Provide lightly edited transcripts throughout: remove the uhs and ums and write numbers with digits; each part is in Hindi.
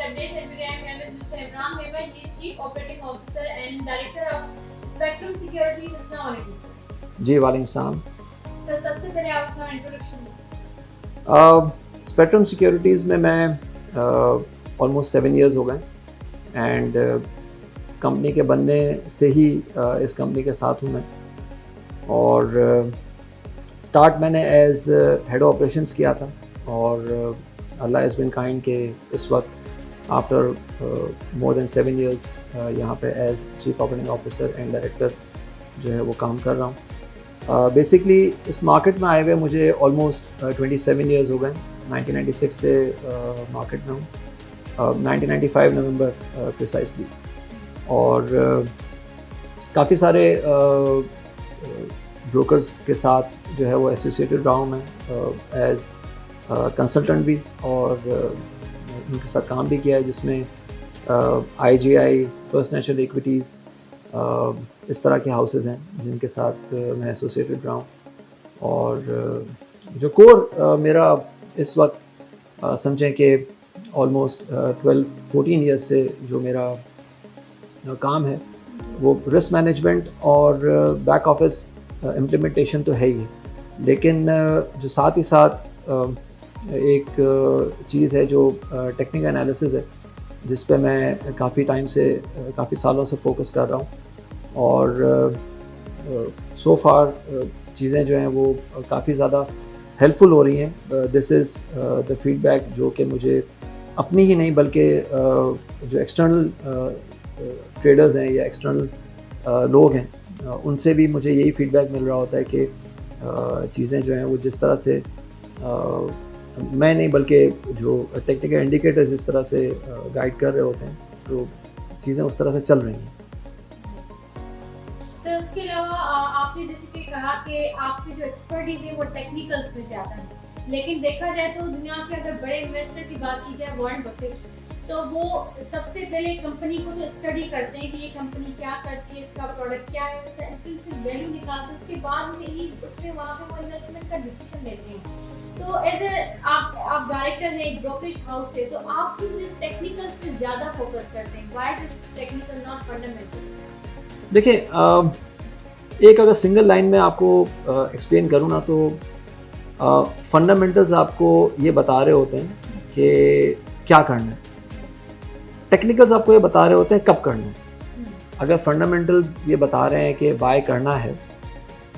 market updates, and today I am here with Mr. Imran Mehmet. He is Chief Operating Officer and Director of Spectrum Securities. Assalamu alaikum sir. जी वालेकुम सलाम। सर सबसे पहले आप अपना इंट्रोडक्शन दें। स्पेक्ट्रम सिक्योरिटीज़ में मैं ऑलमोस्ट 7 इयर्स हो गए एंड कंपनी के बनने से ही इस कंपनी के साथ हूँ मैं। और स्टार्ट मैंने एज हेड ऑपरेशंस किया था और अल्लाह इज़ बिन काइंड के इस वक्त आफ्टर मोर देन 7 इयर्स यहाँ पे as chief operating officer and director जो है वो काम कर रहा हूँ। बेसिकली इस मार्केट में आए हुए मुझे ऑलमोस्ट 27 इयर्स हो गए। 1996 से मार्केट में हूँ, 1995 नवंबर प्रिसाइसली। और काफ़ी सारे ब्रोकर्स के साथ जो है वो एसोसिएटेड रहा हूँ मैं एज कंसल्टेंट भी, और उनके साथ काम भी किया है जिसमें IGI, फर्स्ट नेशनल इक्विटीज़, इस तरह के हाउसेस हैं जिनके साथ मैं एसोसिएटेड रहा हूँ। और जो कोर मेरा इस वक्त समझें कि ऑलमोस्ट 12-14 ईयर्स से जो मेरा काम है वो रिस्क मैनेजमेंट और बैक ऑफिस इम्प्लीमेंटेशन तो है ही है, लेकिन जो साथ ही साथ एक चीज़ है जो टेक्निकल एनालिसिस है जिस पे मैं काफ़ी टाइम से, काफ़ी सालों से फोकस कर रहा हूँ। और सो फार चीज़ें जो हैं वो काफ़ी ज़्यादा हेल्पफुल हो रही हैं। दिस इज़ द फीडबैक जो कि मुझे अपनी ही नहीं बल्कि जो एक्सटर्नल ट्रेडर्स हैं या एक्सटर्नल लोग हैं उनसे भी मुझे यही फीडबैक मिल रहा होता है कि चीज़ें जो हैं वो जिस तरह से मैं नहीं बल्कि जो टेक्निकल इंडिकेटर्स जिस तरह से गाइड कर रहे होते हैं तो चीज़ें उस तरह से चल रही हैं। सर उसके अलावा आपने जैसे कि कहा कि आपकी जो एक्सपर्टीज है वो टेक्निकल्स में ज़्यादा है, लेकिन देखा जाए तो दुनिया के अगर बड़े इन्वेस्टर की बात की जाए, वॉरेन बफेट, तो वो सबसे पहले कंपनी को तो स्टडी करते हैं कि ये कंपनी क्या करती है, इसका प्रोडक्ट क्या है, उसका इंट्रिंसिक वैल्यू निकालते हैं, उसके बाद में ही उसमें वहाँ पे वो इन्वेस्टमेंट का डिसीजन लेते हैं। तो एज ए आप डायरेक्टर हैं एक ब्रोकरेज हाउस से, तो आप क्यों जिस टेक्निकल्स पे ज़्यादा फोकस करते हैं? Why this technical not fundamentals? देखिए, एक अगर सिंगल लाइन में आपको एक्सप्लेन करूँ ना तो फंडामेंटल्स आपको ये बता रहे होते हैं कि क्या करना है, टेक्निकल्स आपको ये बता रहे होते हैं कब करना है। अगर फंडामेंटल्स ये बता रहे हैं कि बाय करना है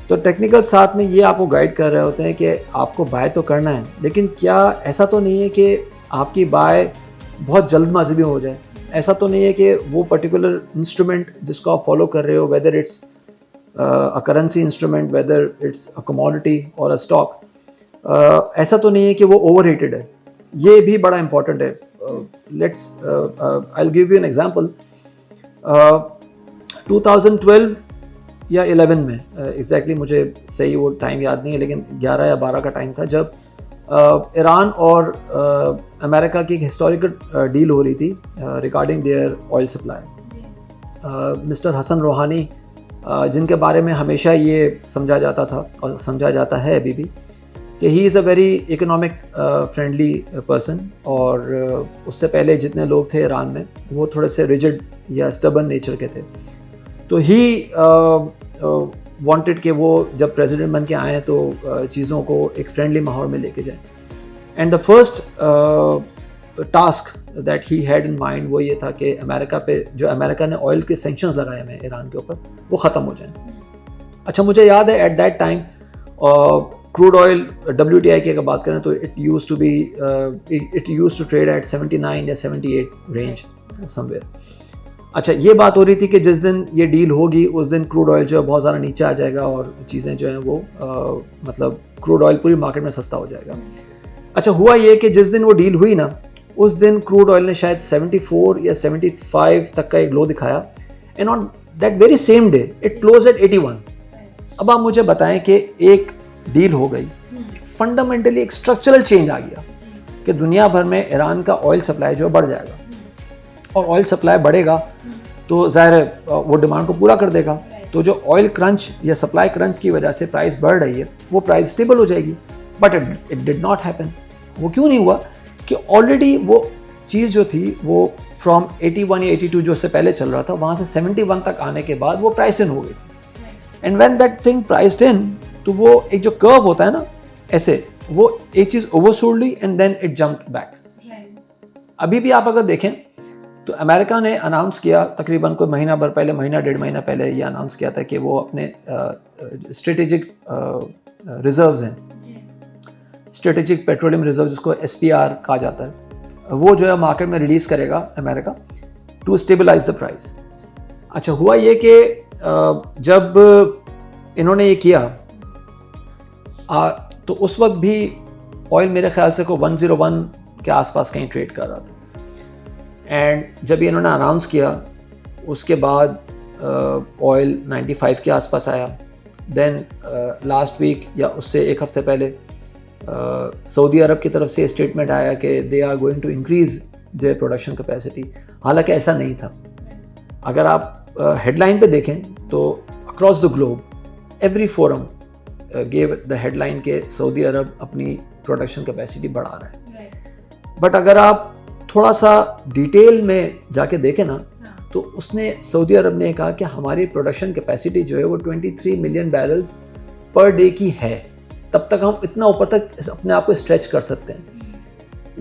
तो टेक्निकल साथ में ये आपको गाइड कर रहे होते हैं कि आपको बाय तो करना है, लेकिन क्या ऐसा तो नहीं है कि आपकी बाय बहुत जल्दबाजी में हो जाए। ऐसा तो नहीं है कि वो पर्टिकुलर इंस्ट्रूमेंट जिसको आप फॉलो कर रहे हो, whether it's a currency instrument, whether it's a commodity और अ स्टॉक, ऐसा तो नहीं है कि वो ओवररेटेड है। ये भी बड़ा इंपॉर्टेंट है। Let's I will give you an example. 2012 या 11 में एग्जैक्टली मुझे सही वो टाइम याद नहीं है, लेकिन 11 या 12 का टाइम था जब ईरान और अमेरिका की एक हिस्टोरिकल डील हो रही थी regarding their oil supply. Mister Hassan Rohani, जिनके बारे में हमेशा ये समझा जाता था और समझा जाता है अभी भी कि he is a very economic friendly person, और उससे पहले जितने लोग थे ईरान में वो थोड़े से रिजिड या स्टबर्न नेचर के थे। तो ही वांटेड कि वो जब प्रेसिडेंट बन के आए तो चीज़ों को एक फ्रेंडली माहौल में लेके जाएं। And the first task that he had in mind वो ये था कि अमेरिका पे, जो अमेरिका ने ऑयल के सैंक्शंस लगाए हैं ईरान के ऊपर, वो ख़त्म हो जाएं। अच्छा, मुझे याद है at that time crude oil WTI की अगर बात करें तो it used to trade at 79 या 78 रेंज समवेयर। अच्छा, ये बात हो रही थी कि जिस दिन ये डील होगी उस दिन क्रूड ऑयल जो है बहुत ज़्यादा नीचे आ जाएगा और चीज़ें जो हैं वो मतलब क्रूड ऑयल पूरी मार्केट में सस्ता हो जाएगा। अच्छा, हुआ ये कि जिस दिन वो डील हुई ना उस दिन क्रूड ऑयल ने शायद 74 या 75 तक का एक लो दिखाया, and on that very same day it close eight 81। अब आप मुझे बताएं कि एक डील हो गई, फंडामेंटली एक स्ट्रक्चरल चेंज आ गया कि दुनिया भर में ईरान का ऑयल सप्लाई जो है बढ़ जाएगा, और ऑयल सप्लाई बढ़ेगा तो ज़ाहिर है वो डिमांड को पूरा कर देगा। तो जो ऑयल क्रंच या सप्लाई क्रंच की वजह से प्राइस बढ़ रही है वो प्राइस स्टेबल हो जाएगी, but it did not happen. वो क्यों नहीं हुआ कि ऑलरेडी वो चीज़ जो थी वो फ्रॉम 81 या 82 जो उससे पहले चल रहा था, वहाँ से 71 तक आने के बाद वो प्राइस इन हो गई थी। And when that thing priced इन, तो वो एक जो कर्व होता है ना ऐसे, वो एक चीज़ ओवरसोल्ड हुई and then it jumped back. अभी भी आप अगर देखें तो अमेरिका ने अनाउंस किया तकरीबन कोई महीना भर पहले, महीना डेढ़ महीना पहले ये अनाउंस किया था कि वो अपने स्ट्रेटेजिक रिजर्व्स हैं, स्ट्रेटेजिक पेट्रोलियम रिजर्व जिसको SPR कहा जाता है, वो जो है मार्केट में रिलीज़ करेगा America to stabilise the price. अच्छा, हुआ ये कि जब इन्होंने ये किया तो उस वक्त भी ऑयल मेरे ख्याल से को 101 के आसपास कहीं ट्रेड कर रहा था। एंड जब इन्होंने अनाउंस किया उसके बाद ऑयल 95 के आसपास आया। देन लास्ट वीक या उससे एक हफ्ते पहले सऊदी अरब की तरफ से स्टेटमेंट आया कि they are going to increase their production capacity. हालांकि ऐसा नहीं था। अगर आप हेडलाइन पे देखें तो across the globe every forum gave the headline के सऊदी अरब अपनी प्रोडक्शन कैपेसिटी बढ़ा रहा है। बट अगर आप थोड़ा सा डिटेल में जाके देखें ना, तो उसने सऊदी अरब ने कहा कि हमारी प्रोडक्शन कैपेसिटी जो है वो 23 मिलियन बैरल्स पर डे की है, तब तक हम इतना ऊपर तक अपने आप को स्ट्रेच कर सकते हैं।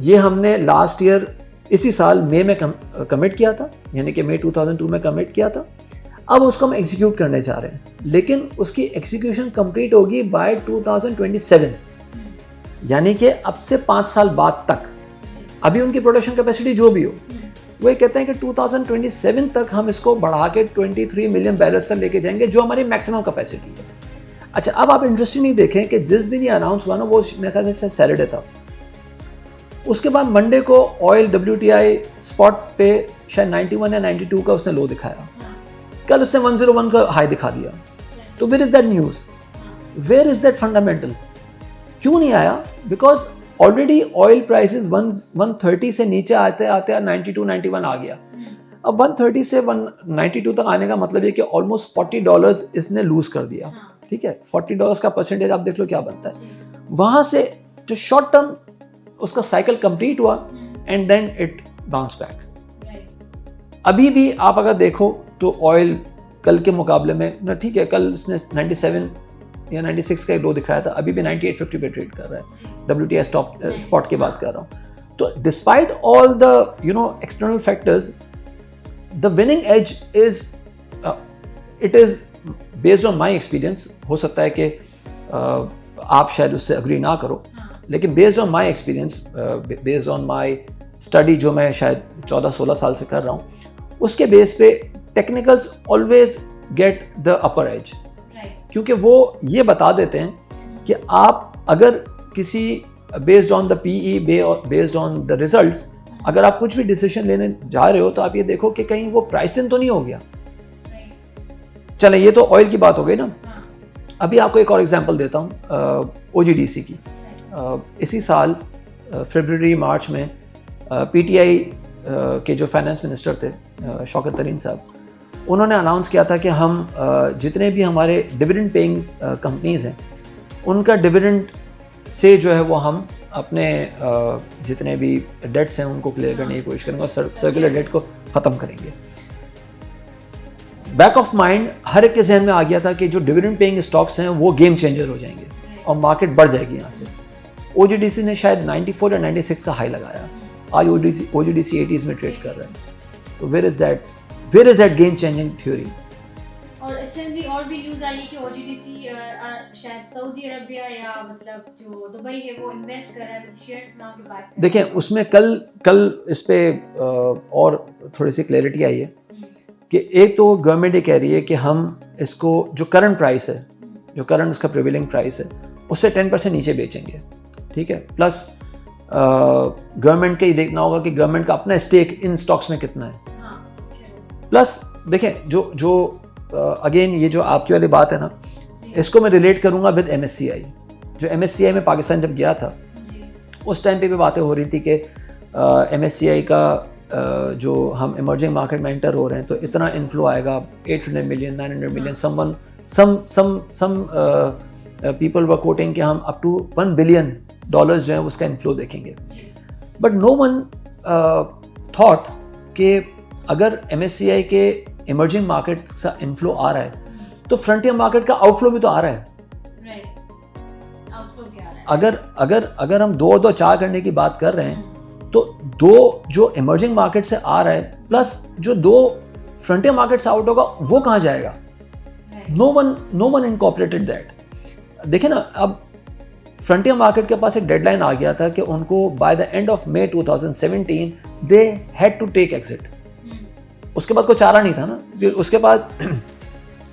ये हमने लास्ट ईयर इसी साल मई में कमिट किया था, यानी कि मई 2002 में कमिट किया था। अब उसको हम एग्जीक्यूट करने जा रहे हैं, लेकिन उसकी एग्जीक्यूशन कंप्लीट होगी बाय 2027, यानी कि अब से 5 साल बाद तक। अभी उनकी प्रोडक्शन कैपेसिटी जो भी हो, वो ये कहते हैं कि 2027 तक हम इसको बढ़ा के 23 मिलियन बैरल्स तक लेके जाएंगे, जो हमारी मैक्सिमम कैपेसिटी है। अच्छा, अब आप इंटरेस्टिंगली देखें कि जिस दिन ये अनाउंस हुआ ना, वो मेरे ख्याल से सैटरडे था। उसके बाद मंडे को ऑयल WTI स्पॉट पे शायद 91 या 92 का उसने लो दिखाया। कल उसने 101 का हाई दिखा दिया। तो where is that news, where is that fundamental? क्यों नहीं आया? बिकॉज ऑलरेडी ऑयल प्राइसेस 130 से नीचे आते आते 92 91 आ गया। अब 130 से 192 तक आने का मतलब ये कि ऑलमोस्ट $40 इसने लूज कर दिया। ठीक है, $40 का परसेंटेज आप देख लो क्या बनता है। वहां से जो शॉर्ट टर्म उसका साइकिल कंप्लीट हुआ and then it bounce back. अभी भी आप अगर देखो तो ऑयल कल के मुकाबले में ना, ठीक है, कल इसने 97 या 96 का एक लो दिखाया था, अभी भी 98.50 पे ट्रेड कर रहा है। WTI स्पॉट की बात कर रहा हूँ। तो despite all the external factors, the winning edge is it is based on my experience. हो सकता है कि आप शायद उससे अग्री ना करो, लेकिन based on my experience, based on my study जो मैं शायद 14-16 साल से कर रहा हूँ, उसके बेस पे technicals always get the upper as, क्योंकि वो ये बता देते हैं कि आप अगर किसी based on the PE, based on the results, अगर आप कुछ भी डिसीजन लेने जा रहे हो तो आप ये देखो कि कहीं वो प्राइस इन तो नहीं हो गया। चले, ये तो ऑयल की बात हो गई ना। अभी आपको एक और एग्जांपल देता हूँ OGDC की। इसी साल फरवरी मार्च में PTI के जो फाइनेंस मिनिस्टर थे शौकत तरीन साहब, उन्होंने अनाउंस किया था कि हम जितने भी हमारे डिविडेंड पेइंग कंपनीज हैं, उनका डिविडेंड से जो है वो हम अपने जितने भी डेट्स हैं उनको क्लियर करने की कोशिश करेंगे और सर्कुलर डेट को ख़त्म करेंगे। बैक ऑफ माइंड हर एक के जहन में आ गया था कि जो डिविडेंड पेइंग स्टॉक्स हैं वो गेम चेंजर हो जाएंगे और मार्केट बढ़ जाएगी यहाँ से। OGDC ने शायद 94 या 96 का हाई लगाया। आज OGDC 80s में ट्रेड कर रहा है। तो where is that game changing theory? और रिसेंटली और भी न्यूज़ आई कि OGDC शायद सऊदी अरबिया या मतलब जो दुबई है वो इन्वेस्ट कर रहा है शेयर्स नाउ की बात। देखें, उसमें कल इस पे और थोड़ी सी क्लैरिटी आई है कि एक तो गवर्नमेंट ये कह रही है कि हम इसको जो करंट प्राइस है, जो करंट उसका प्रिवेलिंग प्राइस है, उससे 10% नीचे बेचेंगे। ठीक है, प्लस गवर्नमेंट का ये देखना होगा कि गवर्नमेंट का अपना स्टेक इन स्टॉक्स में कितना है। प्लस देखें, जो अगेन ये जो आपकी वाली बात है ना, इसको मैं रिलेट करूंगा विद MSCI। जो MSCI में पाकिस्तान जब गया था, उस टाइम पे भी बातें हो रही थी कि MSCI का जो हम इमर्जिंग मार्केट में एंटर हो रहे हैं तो इतना इन्फ्लो आएगा, 800 million 900 million, some people were quoting कि हम अप टू $1 बिलियन जो है उसका इन्फ्लो देखेंगे। बट नो वन थॉट कि अगर MSCI के इमर्जिंग मार्केट का इनफ्लो आ रहा है तो फ्रंटियर मार्केट का आउटफ्लो भी तो आ रहा है। अगर हम 2-2-4 करने की बात कर रहे हैं तो 2 जो इमर्जिंग मार्केट से आ रहा है प्लस जो 2 फ्रंटियर मार्केट से आउट होगा वो कहाँ जाएगा? No one incorporated that. देखिए ना, अब फ्रंटियर मार्केट के पास एक डेडलाइन आ गया था कि उनको by the end of May 2017 they had to take exit. उसके बाद कोई चारा नहीं था ना, फिर उसके बाद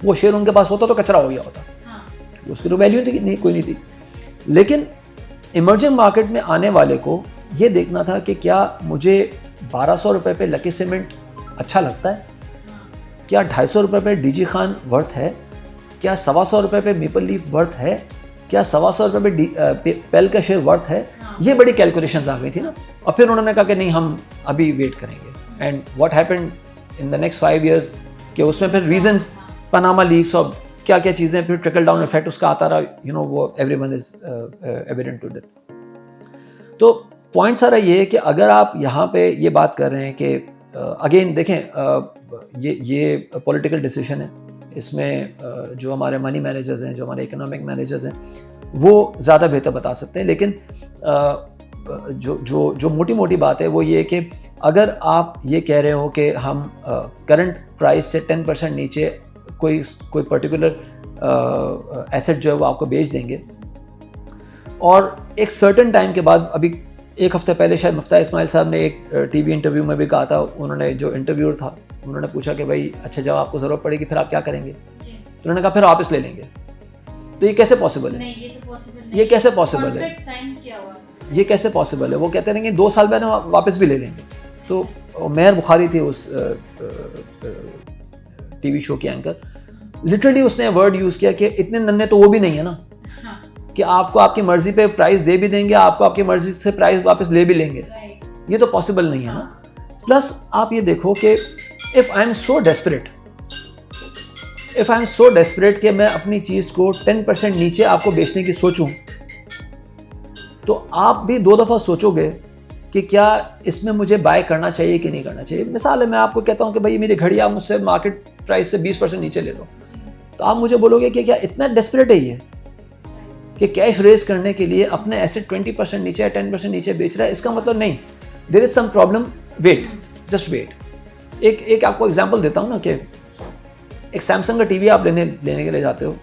वो शेयर उनके पास होता तो कचरा हो गया होता, उसकी तो वैल्यू नहीं, कोई नहीं थी। लेकिन इमर्जिंग मार्केट में आने वाले को ये देखना था कि क्या मुझे 1200 रुपये पे लकी सीमेंट अच्छा लगता है, क्या 250 रुपये पे DG खान वर्थ है, क्या 125 रुपये पे मेपल लीफ वर्थ है, क्या 125 रुपये पे पेल का शेयर वर्थ है। ये बड़ी कैलकुलेशंस आ गई थी ना। और फिर उन्होंने कहा कि नहीं, हम अभी वेट करेंगे। And what happened in the next 5 years कि उसमें फिर रीजंस, पनामा लीक्स और क्या क्या चीज़ें, फिर ट्रिकल डाउन इफेक्ट उसका आता रहा, वो everyone is evident to that. तो पॉइंट सारा ये है कि अगर आप यहाँ पे ये बात कर रहे हैं कि अगेन देखें, ये पॉलिटिकल डिसीजन है, इसमें जो हमारे मनी मैनेजर्स हैं, जो हमारे इकोनॉमिक मैनेजर्स हैं, वो ज़्यादा बेहतर बता सकते हैं। लेकिन जो मोटी मोटी बात है वो ये कि अगर आप ये कह रहे हो कि हम करंट प्राइस से 10% नीचे कोई पर्टिकुलर एसेट जो है वो आपको बेच देंगे, और एक सर्टेन टाइम के बाद, अभी एक हफ्ते पहले शायद मुफ्ता इस्माइल साहब ने एक टीवी इंटरव्यू में भी कहा था, उन्होंने, जो इंटरव्यूअर था, उन्होंने पूछा कि भाई अच्छा जब आपको ज़रूरत पड़ेगी फिर आप क्या करेंगे? तो उन्होंने कहा फिर वापस ले लेंगे। तो ये कैसे पॉसिबल है? नहीं, ये तो पॉसिबल नहीं। ये कैसे पॉसिबल है? साइन किया हुआ, ये कैसे पॉसिबल है? वो कहते रहेंगे 2 साल बाद वापस भी ले लेंगे। तो मेहर बुखारी थी उस टीवी शो की एंकर, लिटरली उसने वर्ड यूज़ किया कि इतने नन्हे तो वो भी नहीं है ना कि आपको आपकी मर्जी पे प्राइस दे भी देंगे, आपको आपकी मर्जी से प्राइस वापस ले भी लेंगे। ये तो पॉसिबल नहीं है ना। प्लस आप ये देखो कि if I am so desperate कि मैं अपनी चीज को 10% नीचे आपको बेचने की सोचूं, तो आप भी 2 दफा सोचोगे कि क्या इसमें मुझे बाय करना चाहिए कि नहीं करना चाहिए। मिसाल है, मैं आपको कहता हूं कि भाई मेरी घड़ी आप मुझसे मार्केट प्राइस से 20% नीचे ले लो, तो आप मुझे बोलोगे कि क्या इतना डेस्परेट है ये कि कैश रेज करने के लिए अपने एसेट 20% नीचे या 10% नीचे बेच रहा है? इसका मतलब नहीं, there is some problem, wait, just wait. एक आपको एग्जांपल देता हूं ना, कि एक सैमसंग का टीवी आप लेने के लिए जाते हो,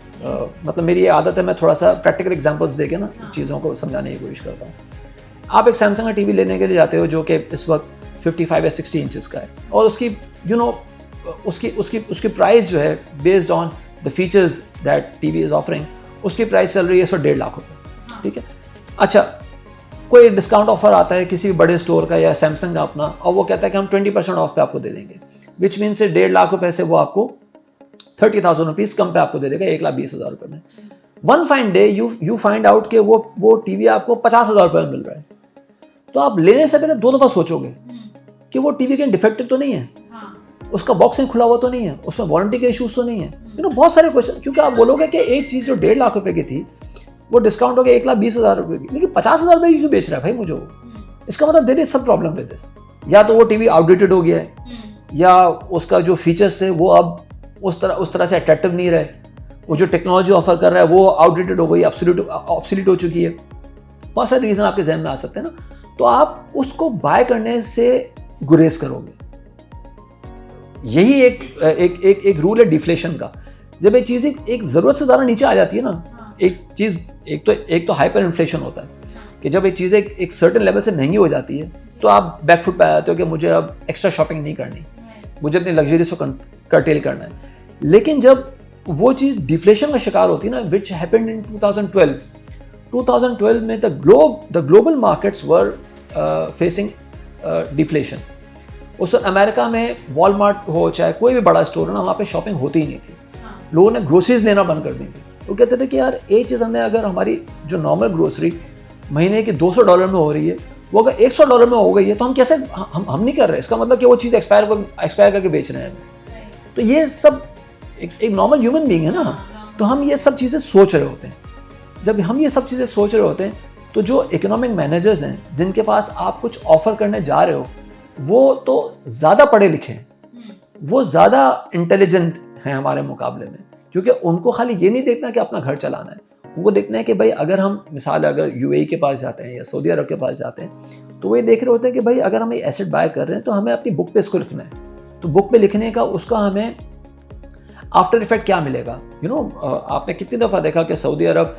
मतलब मेरी ये आदत है, मैं थोड़ा सा प्रैक्टिकल एग्जांपल्स देके ना चीज़ों को समझाने की कोशिश करता हूँ। आप एक सैमसंग का टीवी लेने के लिए जाते हो जो कि इस वक्त 55 या 60 इंचेस का है, और उसकी उसकी प्राइस जो है based on the features that TV is offering, उसकी प्राइस चल रही है 150 लाख रुपये, ठीक है। अच्छा, कोई डिस्काउंट ऑफर आता है किसी बड़े स्टोर का या सैमसंग का अपना, और वो कहता है कि हम 20% ऑफ पे आपको दे देंगे, विच मीन से 1.5 लाख रुपए से वो आपको 30,000 रुपीज़ कम पे आपको दे देगा, 1,20,000 रुपये में। One fine day you find out कि वो टीवी आपको 50,000 रुपये में मिल रहा है, तो आप लेने से पहले 2 दफ़ा सोचोगे कि वो टीवी कहीं डिफेक्टिव तो नहीं है, उसका बॉक्सिंग खुला हुआ तो नहीं है, उसमें वारंटी के इश्यूज तो नहीं है, बहुत सारे क्वेश्चन। क्योंकि आप बोलोगे कि एक चीज़ जो 1.5 लाख रुपए की थी वो डिस्काउंट हो गया 1,20,000 रुपये की, लेकिन 50,000 रुपये क्यों बेच रहा है भाई मुझे वो? इसका मतलब there is some problem with this. या तो वो टीवी आउटडेटेड हो गया है, या उसका जो फीचर्स थे वो अब उस तरह से अट्रैक्टिव नहीं रहे, वो जो टेक्नोलॉजी ऑफर कर रहा है वो आउटडेटेड हो गई, ऑब्सोलीट हो चुकी है। बहुत सारे रीज़न आपके जहन में आ सकते हैं ना, तो आप उसको बाय करने से गुरेज करोगे। यही एक रूल है डिफ्लेशन का। जब एक चीज़ एक ज़रूरत से ज़्यादा नीचे आ जाती है ना, एक तो हाइपर इन्फ्लेशन होता है कि जब एक चीज़ एक सर्टेन लेवल से महंगी हो जाती है तो आप बैकफुट पे आ जाते हो कि मुझे अब एक्स्ट्रा शॉपिंग नहीं करनी, मुझे अपनी लग्जरीज को कर्टेल करना है। लेकिन जब वो चीज़ डिफ्लेशन का शिकार होती है ना, विच हैपेंड इन 2012 में the global markets were facing deflation. उस वक्त अमेरिका में वॉलमार्ट हो चाहे कोई भी बड़ा स्टोर हो ना, वहाँ पे शॉपिंग होती ही नहीं थी। लोगों ने ग्रोसरीज लेना बंद कर दी थी। वो कहते थे कि यार एक चीज़ हमें, अगर हमारी जो नॉर्मल ग्रोसरी महीने की $200 में हो रही है, वो अगर $100 में हो गई है तो हम कैसे हम नहीं कर रहे। इसका मतलब कि वो चीज़ एक्सपायर करके बेच रहे हैं। तो ये सब एक नॉर्मल ह्यूमन बीइंग है ना, तो हम ये सब चीज़ें सोच रहे होते हैं। जब हम ये सब चीज़ें सोच रहे होते हैं तो जो इकोनॉमिक मैनेजर्स हैं जिनके पास आप कुछ ऑफर करने जा रहे हो, वो तो ज़्यादा पढ़े लिखे हैं, वो ज़्यादा इंटेलिजेंट हैं हमारे मुकाबले में, क्योंकि उनको खाली ये नहीं देखना कि अपना घर चलाना है, उनको देखना है कि भाई अगर हम मिसाल अगर यूएई के पास जाते हैं या सऊदी अरब के पास जाते हैं तो वो ये देख रहे होते हैं कि भाई अगर हम ये एसेट बाय कर रहे हैं तो हमें अपनी बुक पे इसको लिखना है, तो बुक पे लिखने का उसका हमें आफ्टर इफेक्ट क्या मिलेगा। आपने कितनी दफ़ा देखा कि सऊदी अरब,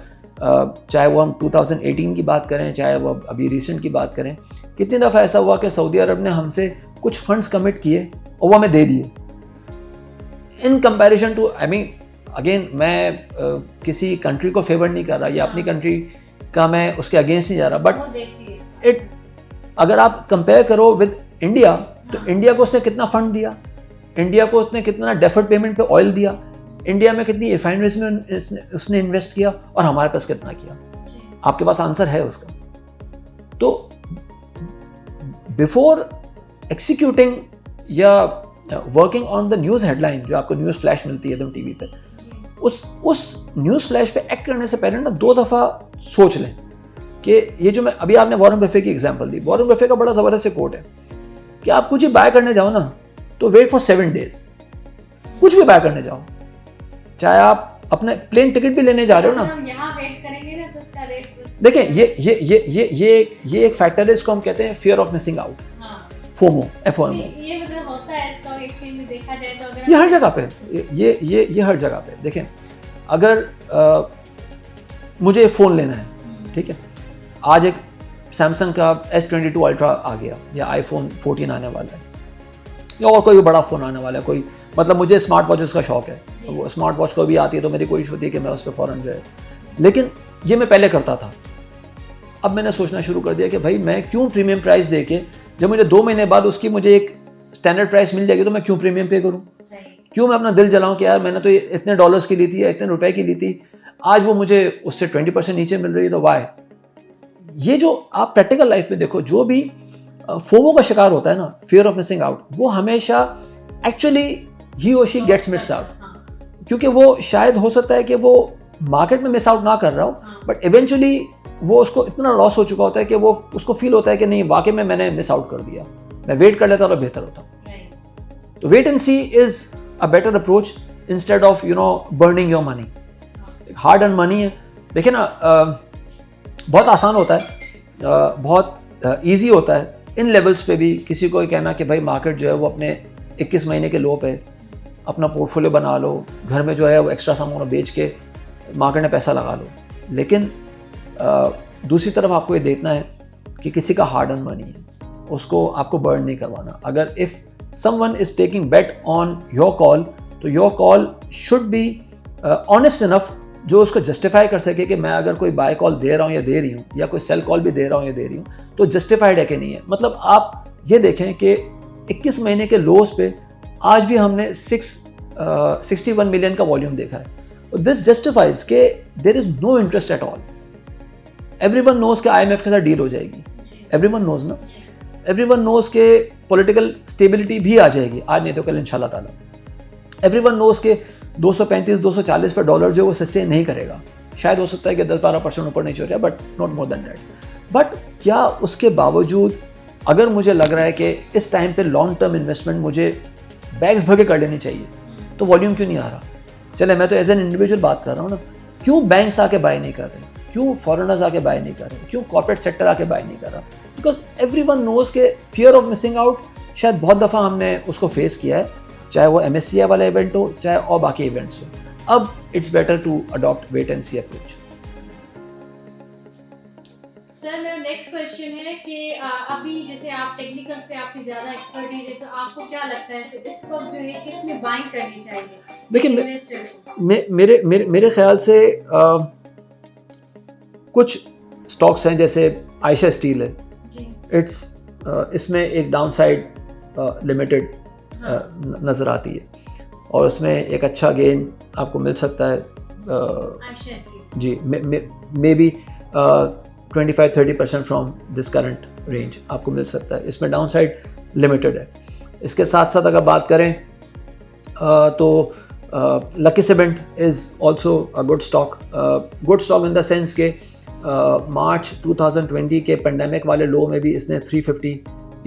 चाहे वो हम 2018 की बात करें चाहे वो अभी रिसेंट की बात करें, कितनी दफ़ा ऐसा हुआ कि सऊदी अरब ने हमसे कुछ फंड्स कमिट किए और वो हमें दे दिए, in comparison to, I mean again मैं किसी कंट्री को फेवर नहीं कर रहा या अपनी कंट्री का मैं उसके अगेंस्ट नहीं जा रहा, बट इट अगर आप कंपेयर करो विद इंडिया तो इंडिया को उसने कितना फंड दिया, इंडिया को उसने कितना डेफर्ड पेमेंट पे ऑयल दिया, इंडिया में कितनी रिफाइनरीज में उसने इन्वेस्ट किया और हमारे पास कितना किया। आपके पास आंसर है उसका। तो बिफोर एक्सिक्यूटिंग या working on the news headline जो आपको न्यूज़ फ्लैश मिलती है एकदम टीवी पे, उस न्यूज़ फ्लैश पे एक्ट करने से पहले ना 2 दफ़ा सोच लें कि ये जो मैं अभी आपने वॉरेन बफे की एग्जांपल दी, वॉरेन बफे का बड़ा ज़बरदस्त कोट है कि आप कुछ ही बाय करने जाओ ना तो वेट फॉर 7 डेज, कुछ भी बाय करने जाओ, चाहे आप अपने प्लेन टिकट भी लेने जा रहे हो ना, हम यहाँ वेट करेंगे ना तो उसका रेट देखें ये एक फैक्टर है, इसको हम कहते हैं fear of missing out, FOMO, FOMO। ये मतलब होता है स्टॉक एक्सचेंज में देखा जाए तो, अगर ये हर जगह पे, ये हर जगह पे देखें, अगर मुझे फ़ोन लेना है, ठीक है, आज एक सैमसंग का S22 अल्ट्रा आ गया या iPhone 14 आने वाला है या और कोई भी बड़ा फ़ोन आने वाला है, कोई मतलब मुझे स्मार्ट वॉचेस का शौक है, वो स्मार्ट वॉच को भी आती है तो मेरी कोशिश होती है कि मैं उस पर फ़ौरन जाए, लेकिन ये मैं पहले करता था। अब मैंने सोचना शुरू कर दिया कि भाई मैं क्यों प्रीमियम प्राइस दे के, जब मुझे 2 महीने बाद उसकी मुझे एक स्टैंडर्ड प्राइस मिल जाएगी तो मैं क्यों प्रीमियम पे करूं, क्यों मैं अपना दिल जलाऊं कि यार मैंने तो ये इतने डॉलर्स की ली थी या इतने रुपए की ली थी, आज वो मुझे उससे 20% नीचे मिल रही है, तो वाई। ये जो आप प्रैक्टिकल लाइफ में देखो, जो भी फोमो का शिकार होता है ना, फियर ऑफ मिसिंग आउट, वो हमेशा एक्चुअली ही और शी गेट्स मिस आउट, क्योंकि वो शायद हो सकता है कि वो मार्केट में मिस आउट ना कर रहा हो, बट इवेंचुअली वो उसको इतना लॉस हो चुका होता है कि वो उसको फील होता है कि नहीं वाकई में मैंने मिस आउट कर दिया, मैं वेट कर लेता तो बेहतर होता। तो wait and see is a better approach instead of burning your money. Hard earn money है, देखिए ना, बहुत आसान होता है, बहुत ईजी होता है इन लेवल्स पे भी किसी को कहना कि भाई मार्केट जो है वो अपने 21 महीने के लो पे अपना पोर्टफोलियो बना लो, घर में जो है वो एक्स्ट्रा सामान बेच के मार्केट में पैसा लगा लो, लेकिन दूसरी तरफ आपको ये देखना है कि किसी का हार्ड अर्न मनी है, उसको आपको बर्न नहीं करवाना। अगर if someone is taking bet on your call, तो your call should be honest enough जो उसको जस्टिफाई कर सके कि मैं अगर कोई बाय कॉल दे रहा हूँ या दे रही हूँ, या कोई सेल कॉल भी दे रहा हूँ या दे रही हूँ, तो जस्टिफाइड है कि नहीं है। मतलब आप ये देखें कि 21 महीने के लोस पे आज भी हमने 61 मिलियन का वॉल्यूम देखा है। दिस जस्टिफाइज के there is no interest at all. Everyone knows के IMF के साथ डील हो जाएगी, एवरीवन नोज ना, एवरीवन नोज के पॉलिटिकल स्टेबिलिटी भी आ जाएगी, आज नहीं तो कल इंशाल्लाह ताला। एवरीवन नोज के 235-240 पर डॉलर जो वो सस्टेन नहीं करेगा, शायद हो सकता है कि 10-12% ऊपर नीचे हो जाए, but not more than that. But क्या उसके बावजूद अगर मुझे लग रहा है कि इस टाइम पे लॉन्ग टर्म इन्वेस्टमेंट मुझे बैग्स भर के कर लेनी चाहिए, तो वॉल्यूम क्यों नहीं आ रहा? चले मैं तो एज एन इंडिविजुअल बात कर रहा हूँ ना, क्यों बैंक्स आके बाय नहीं कर रहे, क्यों फॉरेनर्स आके बाय नहीं कर रहे, क्यों कॉर्पोरेट सेक्टर आके बाय नहीं कर रहा? बिकॉज एवरीवन नोज के फियर ऑफ मिसिंग आउट शायद बहुत दफ़ा हमने उसको फेस किया है, चाहे वो MSCI वाला इवेंट हो चाहे और बाकी इवेंट्स हो। अब it's better to adopt wait and see approach. Sir मेरा नेक्स्ट क्वेश्चन है कि अभी जैसे आप टेक्निकल्स पे आपकी ज़्यादा एक्सपर्टीज है, तो आपको क्या लगता है तो इस वक्त जो है किस में बाइंग करनी चाहिए? देखिए मेरे ख्याल से कुछ स्टॉक्स हैं, जैसे आयशा स्टील है, इट्स इसमें एक डाउन साइड लिमिटेड नज़र आती है और उसमें एक अच्छा गेन आपको मिल सकता है, जी, may be 25-30% from this current range आपको मिल सकता है। इसमें डाउन साइड लिमिटेड है। इसके साथ साथ अगर बात करें तो lucky cement is also a good stock in the sense के मार्च 2020 के पेंडेमिक वाले लो में भी इसने 350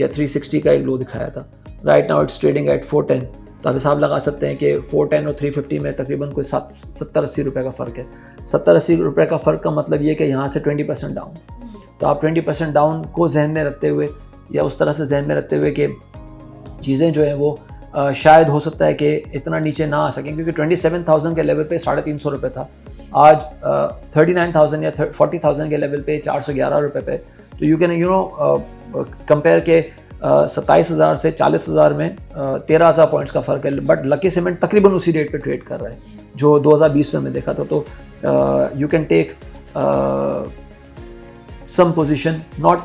या 360 का एक लो दिखाया था। Right now it's trading at 410। तो आप हिसाब लगा सकते हैं कि 410 और 350 में तकरीबन कोई 70-80 रुपये का फ़र्क है। 70-80 रुपये का फ़र्क का मतलब ये कि यहाँ से 20% डाउन। तो आप 20% डाउन को जहन में रखते हुए या उस तरह से जहन में रखते हुए कि चीज़ें जो हैं वो शायद हो सकता है कि इतना नीचे ना आ सकें, क्योंकि 27,000 के लेवल पे 350 रुपये था, आज 39,000 या 40,000 के लेवल पे 411 रुपये पे। तो यू कैन कंपेयर के 27,000 से 40,000 में 13,000 पॉइंट्स का फ़र्क है। बट लकी सीमेंट तकरीबन उसी रेट पे ट्रेड कर रहा है जो 2020 में मैं देखा था। तो you can take some position, not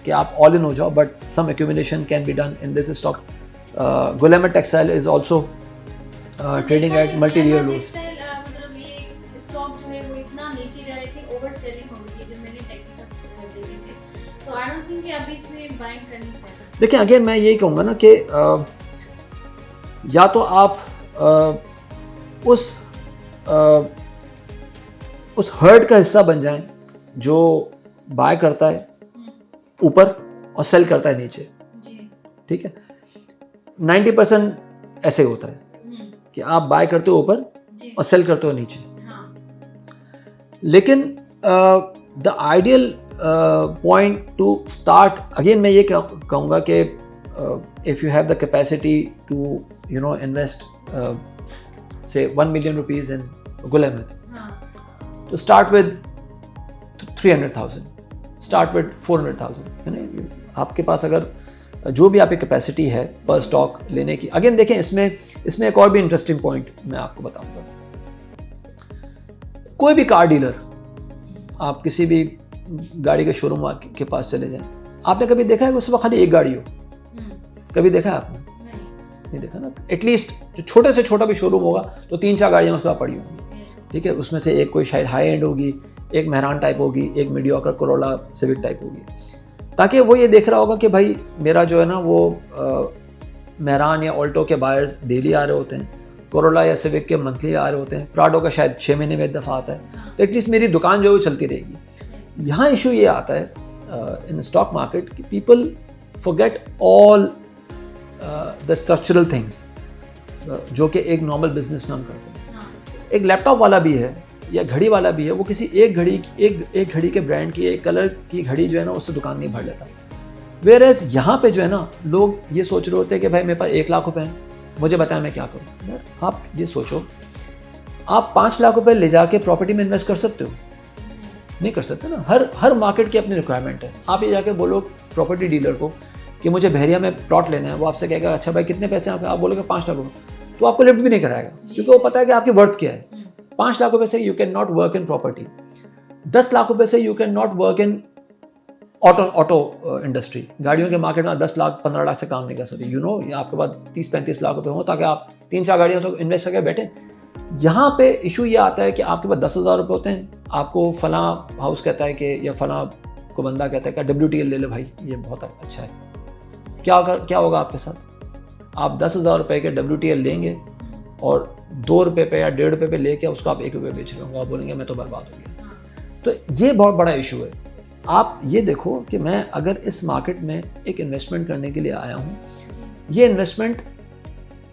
कि आप all in हो जाओ, but some accumulation can be done in this stock. Gulemet Textile is also trading at multi-year lows. मतलब ये स्टॉक जो है वो इतना नीचे जा रहे थे, ओवर सेलिंग हो गई जो मैंने टेक्निकल देखे थे, तो आई डोंट थिंक कि अभी इसमें बाइंग करनी चाहिए। देखिए अगेन मैं यही कहूँगा ना कि या तो आप उस हर्ड का हिस्सा बन जाएं जो बाय करता है ऊपर और सेल करता है नीचे। ठीक है, 90% ऐसे होता है कि आप बाय करते हो ऊपर और सेल करते हो नीचे। लेकिन the ideal point to start, again मैं ये कहूँगा कि if you have the capacity to invest say 1 million rupees in Gulemet, तो स्टार्ट विद 300,000, स्टार्ट विद 400,000, है ना। आपके पास अगर जो भी आपकी कैपेसिटी है पर स्टॉक लेने की, अगेन देखें इसमें एक और भी इंटरेस्टिंग पॉइंट मैं आपको बताऊंगा। कोई भी कार डीलर, आप किसी भी गाड़ी के शोरूम के पास चले जाएं, आपने कभी देखा है कि उस वक्त खाली एक गाड़ी हो? कभी देखा है आपने? नहीं देखा ना। एटलीस्ट जो छोटे से छोटा भी शोरूम होगा तो 3-4 गाड़ियाँ उसके पास पड़ी होंगी। ठीक है, उसमें से एक कोई शायद हाई एंड होगी, एक मेहरान टाइप होगी, एक मीडियोकर कोरोला सिविक टाइप होगी, ताकि वो ये देख रहा होगा कि भाई मेरा जो है ना वो मेहरान या ऑल्टो के बायर्स डेली आ रहे होते हैं, कोरोला या सिविक के मंथली आ रहे होते हैं, प्राडो का शायद 6 महीने में एक दफ़ा आता है, तो एटलीस्ट मेरी दुकान जो है वो चलती रहेगी। यहाँ इशू ये आता है इन स्टॉक मार्केट कि people forget all the structural things जो कि एक नॉर्मल बिजनेस में हम करते हैं। एक लैपटॉप वाला भी है या घड़ी वाला भी है, वो किसी एक घड़ी के ब्रांड की, एक कलर की घड़ी जो है ना उससे दुकान नहीं भर लेता। वेयरएज यहाँ पे जो है ना लोग ये सोच रहे होते हैं कि भाई मेरे पास 1 लाख रुपए हैं, मुझे बताएं मैं क्या करूँ। यार आप ये सोचो, आप 5 लाख रुपए ले जाके प्रॉपर्टी में इन्वेस्ट कर सकते हो? नहीं कर सकते ना। हर मार्केट की अपनी रिक्वायरमेंट है। आप ये जाके बोलो प्रॉपर्टी डीलर को कि मुझे बहरिया में प्लॉट लेना है, वो आपसे कहेगा अच्छा भाई कितने पैसे आप बोलोगे 5 लाख रुपये, तो आपको लिफ्ट भी नहीं कराएगा, क्योंकि वो पता है कि आपकी वर्थ क्या है। 5 लाख रुपए से you can not work in property. 10 lakh रुपए से you can not work in auto industry. गाड़ियों के मार्केट में 10 लाख 15 लाख से काम नहीं कर सकते। या आपके पास 30-35 लाख रुपए हो ताकि आप 3-4 गाड़ियां तो इन्वेस्ट करके बैठे। यहाँ पे इशू ये आता है कि आपके पास 10,000 रुपये होते हैं, आपको फला हाउस कहता है कि या फला को बंदा कहता है कि WTL ले लो भाई, ये बहुत अच्छा है। क्या होगा आपके साथ? आप 10,000 रुपये के WTL लेंगे और 2 रुपये पे या 1.5 रुपये पे लेके उसको आप 1 रुपये बेच रहे होंगे, आप बोलेंगे मैं तो बर्बाद हो गया। तो ये बहुत बड़ा इशू है। आप ये देखो कि मैं अगर इस मार्केट में एक इन्वेस्टमेंट करने के लिए आया हूँ, ये इन्वेस्टमेंट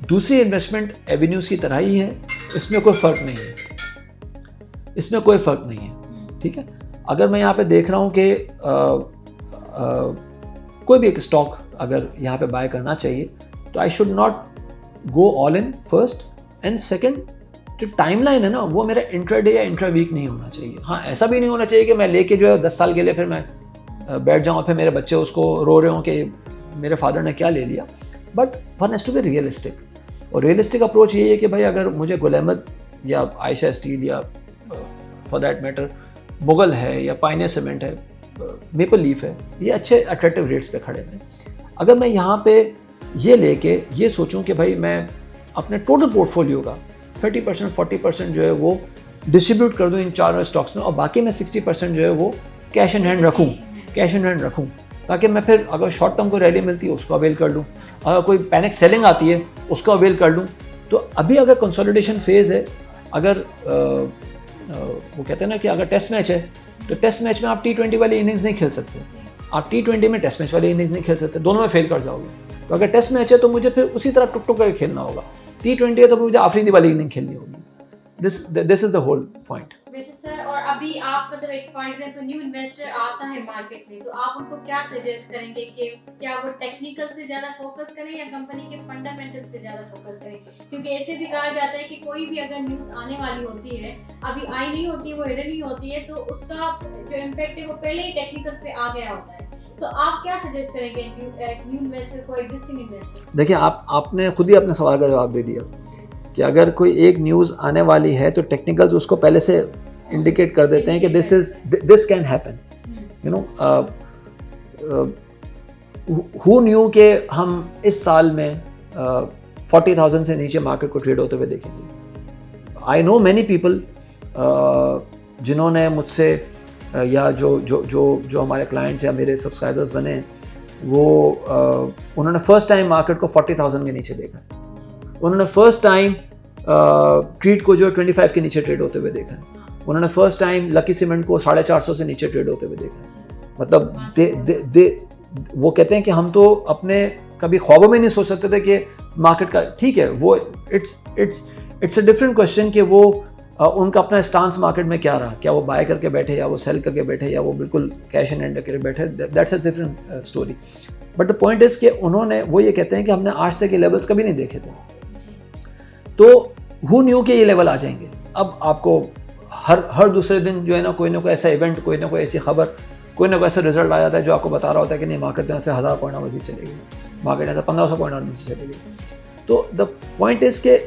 दूसरी इन्वेस्टमेंट एवेन्यूज़ की तरह ही है, इसमें कोई फ़र्क नहीं है, इसमें कोई फ़र्क नहीं है। ठीक है, अगर मैं यहाँ पे देख रहा हूँ कि कोई भी एक स्टॉक अगर यहाँ पे बाय करना चाहिए तो I should not go all in first, and second जो टाइमलाइन है ना वो मेरा इंट्राडे या इंट्रा वीक नहीं होना चाहिए। हाँ, ऐसा भी नहीं होना चाहिए कि मैं लेके जो है 10 साल के लिए फिर मैं बैठ जाऊँ, फिर मेरे बच्चे उसको रो रहे हों कि मेरे फादर ने क्या ले लिया। But one has to be realistic, और रियलिस्टिक अप्रोच ये है कि भाई अगर मुझे गुलेमत या आयशा स्टील या फॉर दैट मैटर मुगल है या पाइनियर सीमेंट है, मेपल लीफ है, ये अच्छे अट्रैक्टिव रेट्स पे खड़े हैं। अगर मैं यहाँ पे ये लेके ये सोचूं कि भाई मैं अपने टोटल पोर्टफोलियो का 30% 40% जो है वो डिस्ट्रीब्यूट कर दूं इन 4 स्टॉक्स में, और बाकी मैं 60% जो है वो कैश इन हैंड रखूं, ताकि मैं फिर अगर शॉर्ट टर्म को रैली मिलती है उसको अवेल कर लूँ, अगर कोई पैनिक सेलिंग आती है उसको अवेल कर लूँ। तो अभी अगर कंसोलिडेशन फेज़ है, अगर वो कहते हैं ना कि अगर टेस्ट मैच है तो टेस्ट मैच में आप T20 वाली इनिंग्स नहीं खेल सकते, आप T20 में टेस्ट मैच वाली इनिंग्स नहीं खेल सकते, दोनों में फेल कर जाओगे। तो अगर टेस्ट मैच है तो मुझे फिर उसी तरह टुक टुक करके खेलना होगा, T20 है तो मुझे आफरीदी वाली इनिंग खेलनी होगी। This is the whole point. वैसे सर, और अभी आप मतलब एक फॉर एग्जांपल न्यू इन्वेस्टर आता है मार्केट में, तो आप उनको क्या सजेस्ट करेंगे कि क्या वो टेक्निकल्स पे ज़्यादा फोकस करें या कंपनी के फंडामेंटल्स पे ज़्यादा फोकस करें? क्योंकि ऐसे भी कहा जाता है कि कोई भी अगर न्यूज़ आने वाली होती है, अभी आई नहीं होती है, वो हिडन नहीं होती है, तो उसका जो इम्पैक्ट है वो पहले ही टेक्निकल्स पे आ गया होता है। तो आप क्या सजेस्ट करेंगे न्यू इन्वेस्टर को, एग्जिस्टिंग इन्वेस्टर? देखिए, आपने खुद ही अपने सवाल का जवाब दे दिया कि अगर कोई एक न्यूज़ आने वाली है तो टेक्निकल्स उसको पहले से इंडिकेट कर देते हैं कि this can happen, you know. Who knew के हम इस साल में 40,000 से नीचे मार्केट को ट्रेड होते हुए देखेंगे। आई नो मैनी पीपल जिन्होंने मुझसे या जो हमारे क्लाइंट्स या मेरे सब्सक्राइबर्स बने, वो उन्होंने फर्स्ट टाइम मार्केट को 40,000 के नीचे देखा है, उन्होंने फर्स्ट टाइम ट्रीट को जो 25 के नीचे ट्रेड होते हुए देखा है, उन्होंने फर्स्ट टाइम लकी सीमेंट को 450 से नीचे ट्रेड होते हुए देखा है। मतलब वो कहते हैं कि हम तो अपने कभी ख्वाबों में नहीं सोच सकते थे कि मार्केट का, ठीक है, वो इट्स अ डिफरेंट क्वेश्चन कि वो उनका अपना स्टांस मार्केट में क्या रहा, क्या वो बाय करके बैठे या वो सेल करके बैठे या वो बिल्कुल कैश इन हैंड करके बैठे, that's a different story. But the point is कि उन्होंने, वो ये कहते हैं कि हमने आज तक ये लेवल्स कभी नहीं देखे थे, तो हु न्यू के ये लेवल आ जाएंगे। अब आपको हर दूसरे दिन जो है ना कोई ऐसा इवेंट, कोई ना कोई ऐसी खबर, कोई ना कोई ऐसा रिजल्ट आ जाता है जो आपको बता रहा होता है कि नहीं, मार्केट यहाँ से 1000 पॉइंट मजीद चलेगी, मार्केट यहाँ से 1500 पॉइंट और नीचे चलेगी। तो द पॉइंट इज के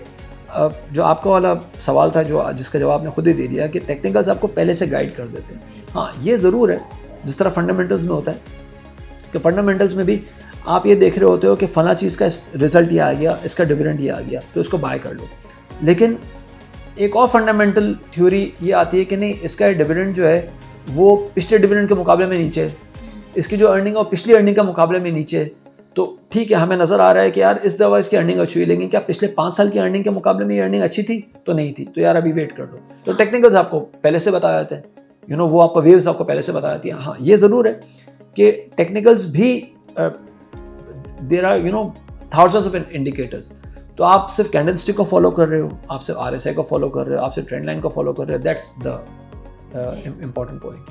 जो आपका वाला सवाल था, जिसका जवाब आपने खुद ही दे दिया कि टेक्निकल्स आपको पहले से गाइड कर देते हैं। हाँ, ये ज़रूर है, जिस तरह फंडामेंटल्स में होता है कि फंडामेंटल्स में भी आप ये देख रहे होते हो कि फ़ला चीज़ का रिजल्ट ये आ गया, इसका डिविडेंड ये आ गया, तो इसको बाय कर लो। लेकिन एक और फंडामेंटल थ्योरी ये आती है कि नहीं, इसका डिविडेंड जो है वो पिछले डिविडेंड के मुकाबले में नीचे, इसकी जो अर्निंग है पिछली अर्निंग के मुकाबले में नीचे। तो ठीक है, हमें नज़र आ रहा है कि यार इस दफ़ा इसकी अर्निंग अच्छी हुई, लेकिन क्या पिछले 5 साल की अर्निंग के मुकाबले में ये अर्निंग अच्छी थी? तो नहीं थी, तो यार अभी वेट कर लो। तो टेक्निकल्स आपको पहले से बताया जाते हैं, यू नो, वो आपको वेव्स आपको पहले से बता जाती है। हाँ, ये ज़रूर है कि टेक्निकल्स भी there are, you know, thousands of indicators. तो आप सिर्फ कैंडलस्टिक को फॉलो कर रहे हो, आप सिर्फ RSI को फॉलो कर रहे हो, आप सिर्फ ट्रेंड लाइन को फॉलो कर रहे हो, that's the important point.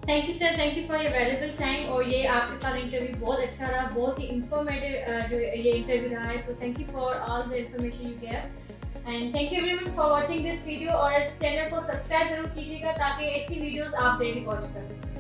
Thank you sir, thank you for your valuable time. और ये आपके साथ इंटरव्यू बहुत अच्छा रहा, बहुत ही इंफॉर्मेटिव जो ये इंटरव्यू रहा है। So thank you for all the information you gave and thank you everyone for watching this video. और इस चैनल को सब्सक्राइब जरूर कीजिएगा ताकि ऐसी वीडियोस आप डेली वॉच कर सकें।